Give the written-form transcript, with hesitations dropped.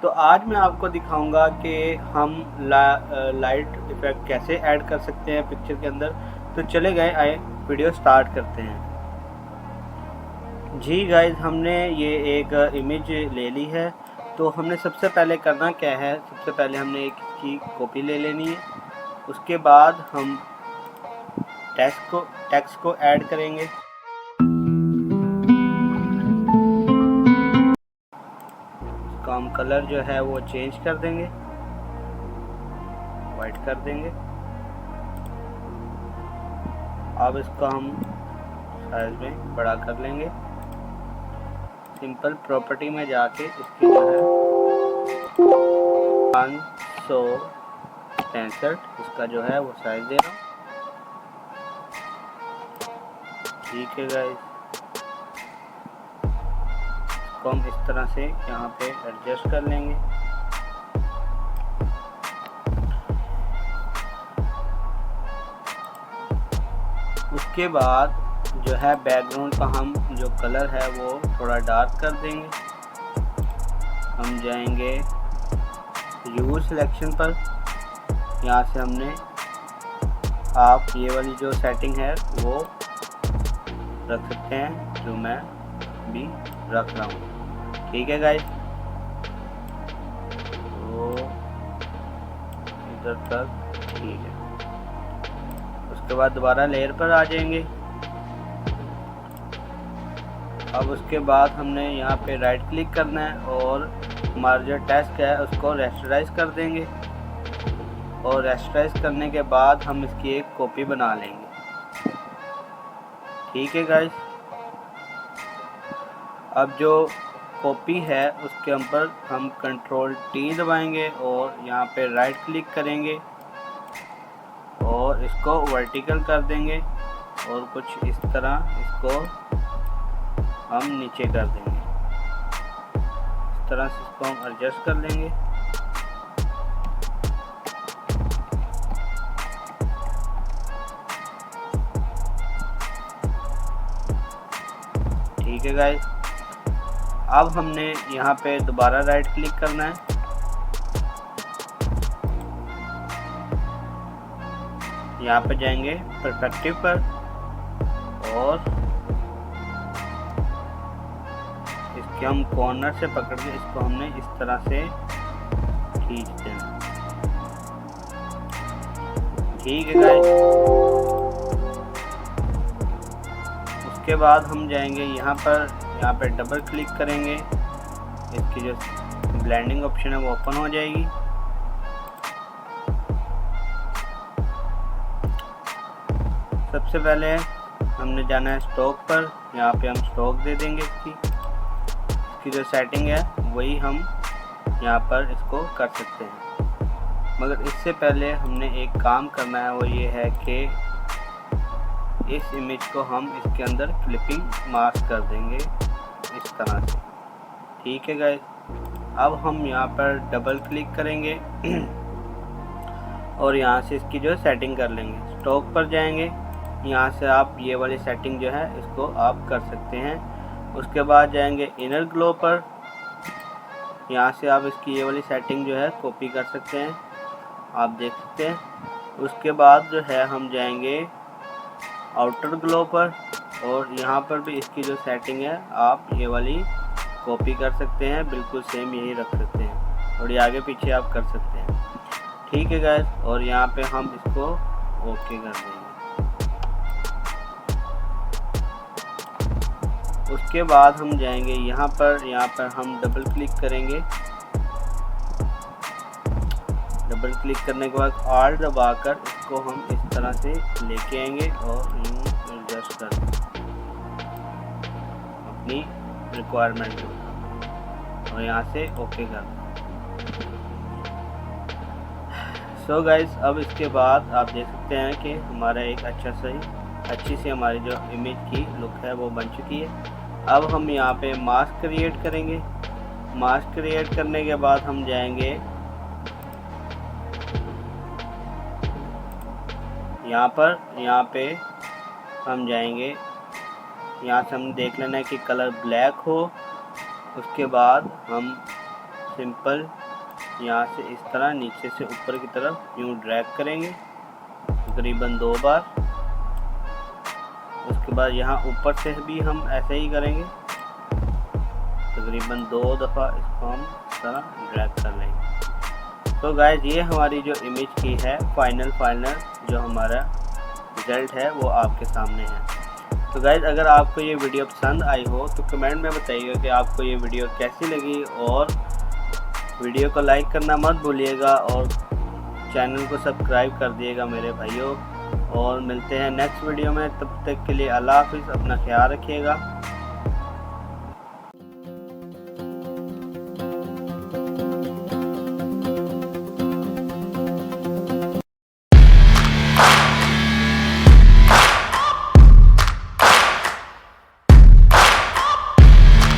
तो आज मैं आपको दिखाऊंगा कि हम लाइट इफ़ेक्ट कैसे ऐड कर सकते हैं पिक्चर के अंदर। तो चले गए आए वीडियो स्टार्ट करते हैं। जी गाइस, हमने ये एक इमेज ले ली है। तो हमने सबसे पहले करना क्या है, सबसे पहले हमने एक की कॉपी ले लेनी है। उसके बाद हम टेक्स्ट को ऐड करेंगे। इसका हम कलर जो है वो चेंज कर देंगे, वाइट कर देंगे। अब इसका हम साइज में बड़ा कर लेंगे। सिंपल प्रॉपर्टी में जाके इसकी जो है 565 इसका जो है वो साइज दे रहा हूँ। ठीक है गाइस, इसको हम इस तरह से यहाँ पे एडजस्ट कर लेंगे। उसके बाद जो है बैकग्राउंड का हम जो कलर है वो थोड़ा डार्क कर देंगे। हम जाएंगे यूज सिलेक्शन पर। यहाँ से हमने आप ये वाली जो सेटिंग है वो रख सकते हैं, जो मैं भी रख रहा हूँ। ठीक है गाइस, तो इधर तक ठीक है। उसके बाद दोबारा लेयर पर आ जाएंगे। अब उसके बाद हमने यहाँ पे राइट क्लिक करना है और हमारा जो टेक्स्ट है उसको रेस्टराइज कर देंगे। और रेस्टराइज करने के बाद हम इसकी एक कॉपी बना लेंगे। ठीक है गाइस, अब जो कॉपी है उसके ऊपर हम Ctrl+T दबाएंगे और यहाँ पे राइट क्लिक करेंगे और इसको वर्टिकल कर देंगे और कुछ इस तरह इसको हम नीचे कर देंगे। इस तरह से इसको हम एडजस्ट कर लेंगे। ठीक है गाइस, अब हमने यहाँ पे दोबारा राइट क्लिक करना है। यहाँ पे जाएंगे परस्पेक्टिव पर और इसके हम कॉर्नर से पकड़ के इसको हमने इस तरह से खींच देना। ठीक है गाइस, उसके बाद हम जाएंगे यहाँ पे डबल क्लिक करेंगे। इसकी जो ब्लेंडिंग ऑप्शन है वो ओपन हो जाएगी। सबसे पहले हमने जाना है स्ट्रोक पर। यहाँ पे हम स्ट्रोक दे देंगे। इसकी जो सेटिंग है वही हम यहाँ पर इसको कर सकते हैं, मगर इससे पहले हमने एक काम करना है, वो ये है कि इस इमेज को हम इसके अंदर क्लिपिंग मास्क कर देंगे इस तरह से। ठीक है गाइस, अब हम यहाँ पर डबल क्लिक करेंगे और यहाँ से इसकी जो सेटिंग कर लेंगे। स्ट्रोक पर जाएंगे, यहाँ से आप ये वाली सेटिंग जो है इसको आप कर सकते हैं। उसके बाद जाएंगे इनर ग्लो पर। यहाँ से आप इसकी ये वाली सेटिंग जो है कॉपी कर सकते हैं, आप देख सकते हैं। उसके बाद जो है हम जाएंगे आउटर ग्लो पर और यहाँ पर भी इसकी जो सेटिंग है आप ये वाली कॉपी कर सकते हैं, बिल्कुल सेम यही रख सकते हैं और ये आगे पीछे आप कर सकते हैं। ठीक है गाइस, और यहाँ पे हम इसको ओके कर देंगे। उसके बाद हम जाएंगे यहाँ पर हम डबल क्लिक करेंगे। डबल क्लिक करने के बाद आल्ट दबाकर इसको हम इस तरह से लेके आएंगे और एडजस्ट कर देंगे अपनी रिक्वायरमेंट को और यहाँ से ओके कर देंगे। सो गाइस, अब इसके बाद आप देख सकते हैं कि हमारा एक अच्छी सी हमारी जो इमेज की लुक है वो बन चुकी है। अब हम यहाँ पे मास्क क्रिएट करेंगे। मास्क क्रिएट करने के बाद हम जाएंगे यहाँ पे हम जाएंगे। यहाँ से हम देख लेना है कि कलर ब्लैक हो। उसके बाद हम सिंपल यहाँ से इस तरह नीचे से ऊपर की तरफ यूँ ड्रैग करेंगे तकरीबन 2 बार। उसके बाद यहाँ ऊपर से भी हम ऐसे ही करेंगे तकरीबन 2 दफ़ा इसको हम इस तरह ड्रैग कर लेंगे। तो गाइस ये हमारी जो इमेज की है फाइनल जो हमारा रिज़ल्ट है वो आपके सामने है। तो गाइस अगर आपको ये वीडियो पसंद आई हो तो कमेंट में बताइएगा कि आपको ये वीडियो कैसी लगी, और वीडियो को लाइक करना मत भूलिएगा और चैनल को सब्सक्राइब कर दिएगा मेरे भाइयों। और मिलते हैं नेक्स्ट वीडियो में, तब तक के लिए अल्लाह हाफिज़, अपना ख्याल रखिएगा।